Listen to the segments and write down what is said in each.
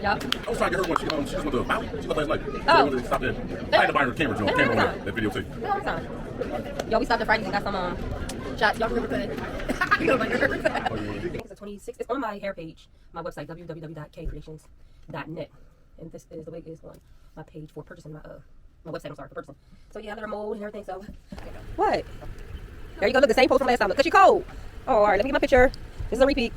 Yup. I was trying to get her one. She just went to Maui. She left last night. Oh. So I wanted to stop there. I had to buy her a camera, Joe. Camera on that videotape. Yeah, all the time. Yo, we stopped at Fridays and got some shots. Y'all remember that? I know my nerves. It's a 26. It's on my hair page, my website, www.kcreations.net. And this is the wig is on my page for purchasing my website, I'm sorry, for purchasing. So yeah, I let her mold and everything, so. What? There you go, look, the same post from last time. Look, 'cause she cold. Oh, all right, let me get my picture. This is a repeat.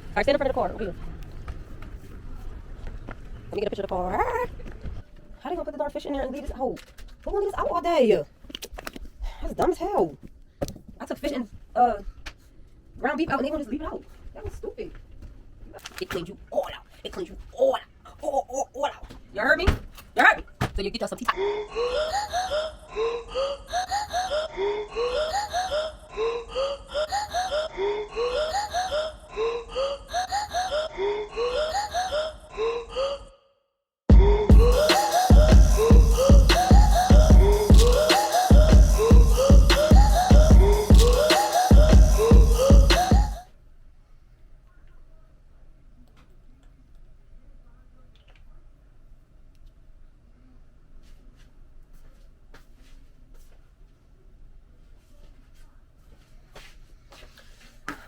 All right, stand in front of the car, over here. Let me get a picture of the car. How they gonna put the dark fish in there and leave this out? Who gonna leave this out all day? That's dumb as hell. I took fish and ground beef out and they gonna just leave it out. That was stupid. It cleans you all out. It cleans you all out. All out. You heard me? You heard me? So you get yourself tea time.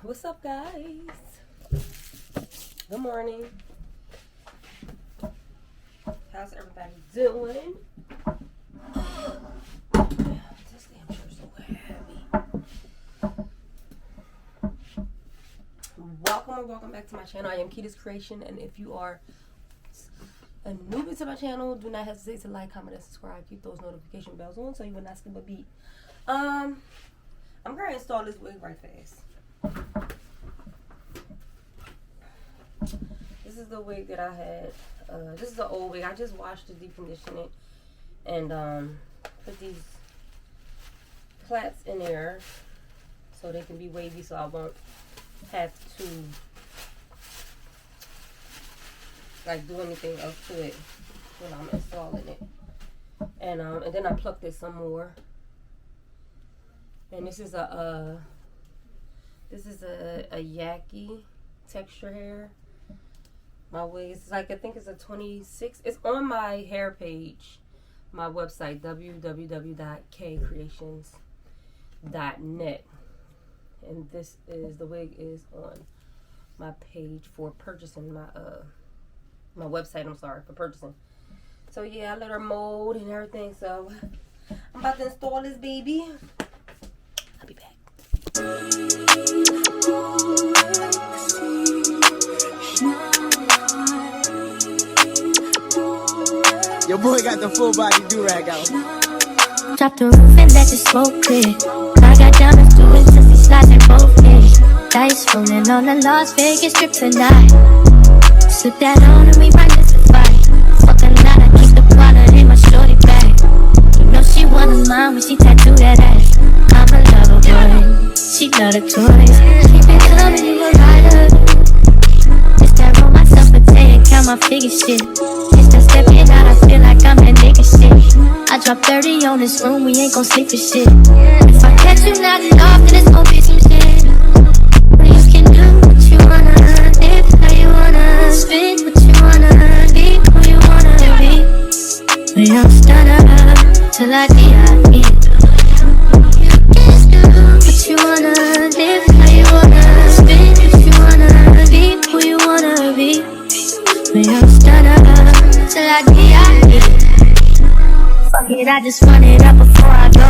What's up, guys? Good morning. How's everybody doing? This damn shirt's so heavy. Welcome back to my channel. I am Kita's Creation, and if you are a newbie to my channel, do not hesitate to like, comment, and subscribe. Keep those notification bells on so you will not skip a beat. I'm gonna install this wig right fast. This is the wig that I had. This is the old wig. I just washed it, deconditioned it, and put these plaits in there so they can be wavy, so I won't have to like do anything else to it when I'm installing it. And then I plucked it some more. And this is a yaki texture hair. My wig is like, I think it's a 26. It's on my hair page, my website, www.kcreations.net. And this is, the wig is on my page for purchasing my website, I'm sorry, for purchasing. So yeah, I let her mold and everything, so I'm about to install this baby. I'll be back. Your boy got the full body do-rag out. Drop the roof and let the smoke clear. I got diamonds doing sissy slides in both days. Dice rolling on the Las Vegas strip tonight. Slip that on and we might miss a fight. Fucking night, I keep the product in my shorty bag. You know she wanna mine when she tattoo that ass. I'm a lover boy, she love the toys. Keep it coming, you a rider. It's that roll myself a day and count my figure shit. It's that stepping out, I feel like I'm that nigga shit. I drop 30 on this room, we ain't gon' sleep for shit. If I catch you nodding off, then it's gon' be some shit. But you can do what you wanna, live how you wanna, spit what you wanna, be who you wanna be. We don't start up till I D.I.E. You can do what you wanna, live how you wanna, spit what you wanna, be who you wanna be. We don't start up till I D.I.E. Fuck it, I just run it up before I go.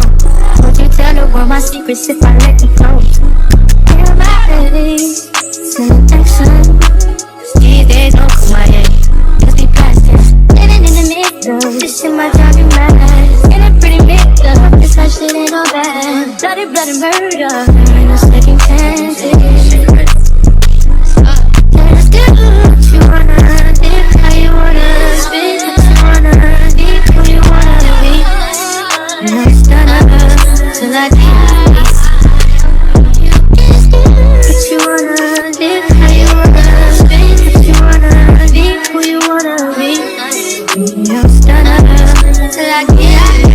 Would you tell the world my secrets if I let you go? Am I ready? Send action. These days don't come my head. Just be plastic. Living in the middle. This shit might drive you mad. In a pretty mixer. This my shit ain't all bad. Bloody murder. There ain't no second chances. Just do what you wanna. Live how you wanna. Spit what you wanna. Be who you wanna be. And I'm stunned up till I D.I.E. Just do what you wanna. Live how you wanna. Spit what you wanna. Be who you wanna be. And I'm stunned up till I D.I.E.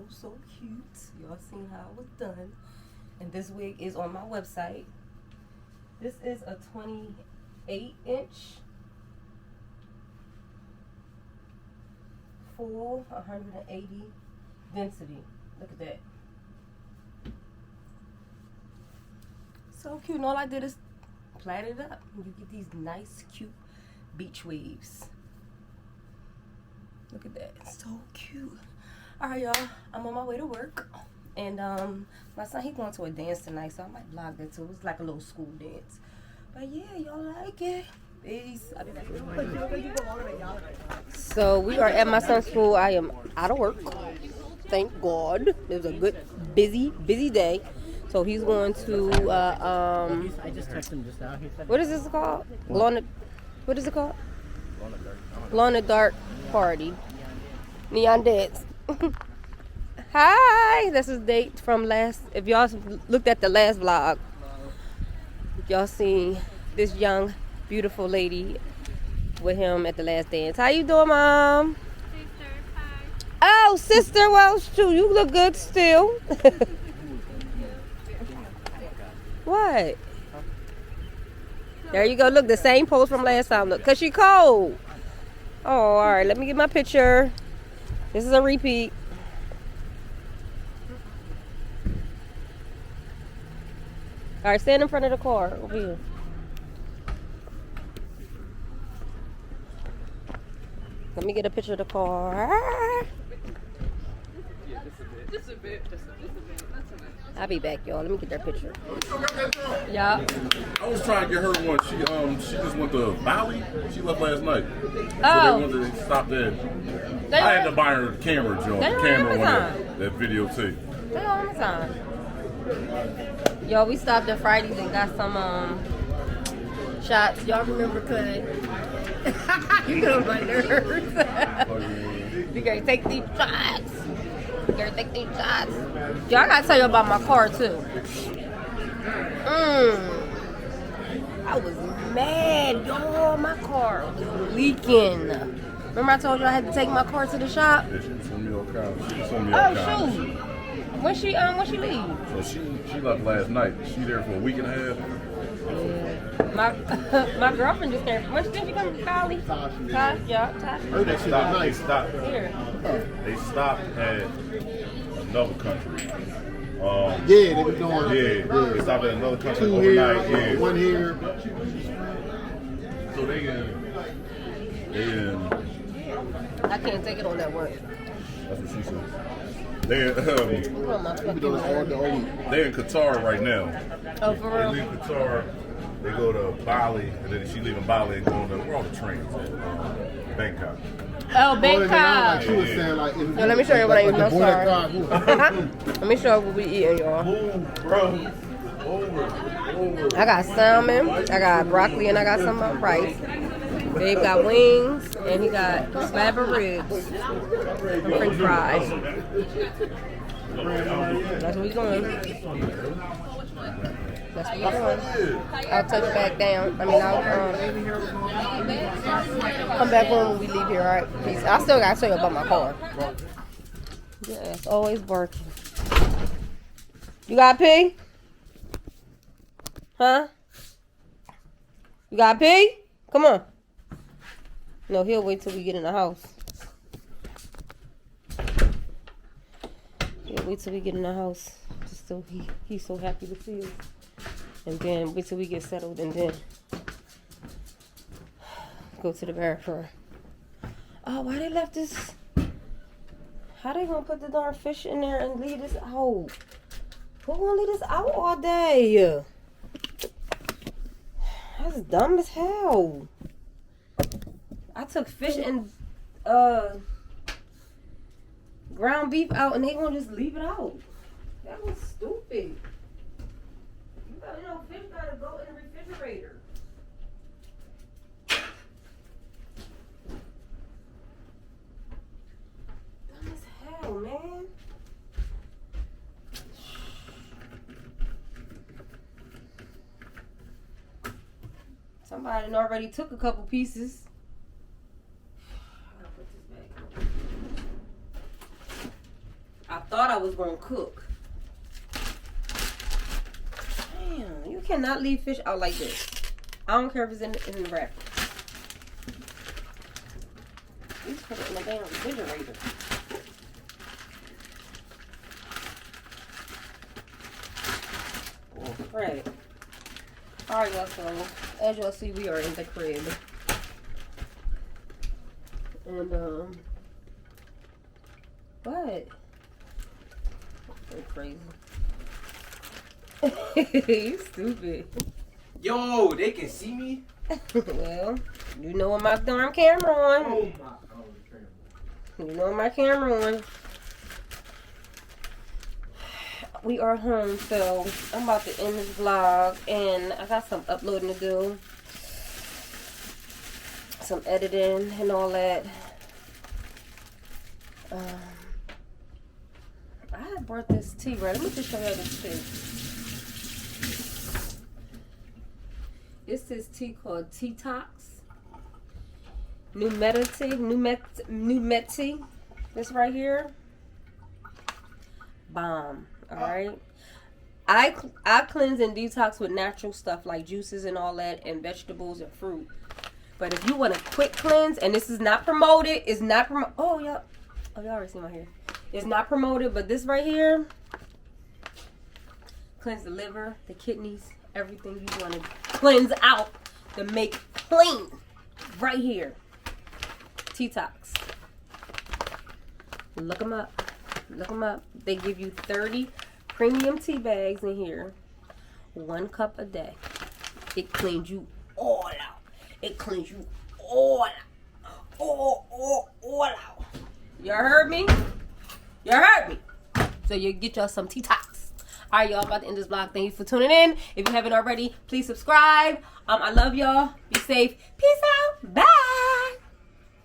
so cute. Y'all seen how it was done. And this wig is on my website. This is a 28-inch full 180 density. Look at that. So cute. And all I did is plait it up. And you get these nice, cute beach waves. Look at that. It's so cute. Alright, y'all. I'm on my way to work. And my son, he going to a dance tonight, so I might vlog that too. It's like a little school dance. But yeah, y'all like it. Peace. I'll be back. So we are at my son's school. I am out of work. Thank God. It was a good, busy day. So he's going to I just texted him just now. He said, what is this called? What is it called? Glow in the Dark Party. Neon Dance. Hi, this is Date from last. If y'all looked at the last vlog, y'all seen this young, beautiful lady with him at the last dance. How you doing, Mom? Sister, hi. Oh, sister, well, shoot, you look good still. What? There you go. Look, the same pose from last time. Look, cause she cold. Oh, all right. Let me get my picture. This is a repeat. All right, stand in front of the car over here. Let me get a picture of the car. Just a bit. That's a bit. I'll be back, y'all. Let me get that picture. Yeah. I was trying to get her one. She just went to Bali. She left last night. So Oh. they wanted to stop there. They I had on- to buy her the camera, John. They The on camera one Amazon. that videotape. They on Amazon. Yo, we stopped at Fridays and got some shots. Y'all remember Cud? You know my nerves. We gotta take these shots. We gotta take these shots. Yo, I gotta tell you about my car too. I was mad, yo. My car was leaking. Remember I told you I had to take my car to the shop? Yeah, she was from New York County. She was from New Oh York County. shoot. When she leave? So she left last night. She there for a week and a half. My my girlfriend just came. When did she come to Bali? Tosh, yeah, Tosh. They stopped. Here. They stopped at another country. Yeah, they be doing. They stopped at another country Two overnight. here, Yeah. one here. So they in. I can't take it on that work. That's what she said. They Oh, my They be fucking doing all the old. they're in Qatar right now. Oh, for They real? leave Qatar, they go to Bali, and then she leaving Bali and going to where all the trains at? Bangkok. Oh, Like Bangkok. she was saying, like, Yo, let me show you what I eat. No, boy sorry. that cried, Let me show you what we eating, y'all. Move, bro. Over. I got salmon, I got broccoli, and I got some rice. Dave got wings, and he got slab of ribs and French fries. That's what we doing. That's what we doing. I'll touch back down. I mean, I'll come back when we leave here, all right? Peace. I still got to tell you about my car. Yeah, it's always working. You got pee? Huh? You got pee? Come on. No, he'll wait till we get in the house. He'll wait till we get in the house. Just so he's so happy to see us. And then wait till we get settled and then go to the bathroom. Oh, why they left this? How they gonna put the darn fish in there and leave this out? Who gonna leave this out all day? That's dumb as hell. I took fish and ground beef out and they gonna just leave it out. That was stupid. You gotta know fish gotta go in the refrigerator. Dumb as hell, man. Somebody done already took a couple pieces. I thought was gonna cook. Damn, you cannot leave fish out like this. I don't care if it's in the wrapper. You just put it in the damn refrigerator. Right. Alright, y'all, so as y'all see, we are in the crib. And, what? So crazy. You stupid. Yo, they can see me? Well, you know what my darn camera on. Oh my. You know my camera on. We are home, so I'm about to end this vlog, and I got some uploading to do, some editing and all that. I had brought this tea, right? Let me just show you this tea. This is tea called Detox. New Met tea. This right here. Bomb. Alright. I cleanse and detox with natural stuff like juices and all that, and vegetables and fruit. But if you want a quick cleanse, and this is not promoted, it's not promoted. Oh, y'all already see my hair. It's not promoted, but this right here cleanse the liver, the kidneys, everything you want to cleanse out to make clean. Right here. Detox. Look them up. Look them up. They give you 30 premium tea bags in here. 1 cup a day. It cleans you all out. It cleans you all out. All out. Y'all heard me? Y'all heard me? So you get y'all some Detox. Alright, y'all, about to end this vlog. Thank you for tuning in. If you haven't already, please subscribe. I love y'all. Be safe. Peace out. Bye.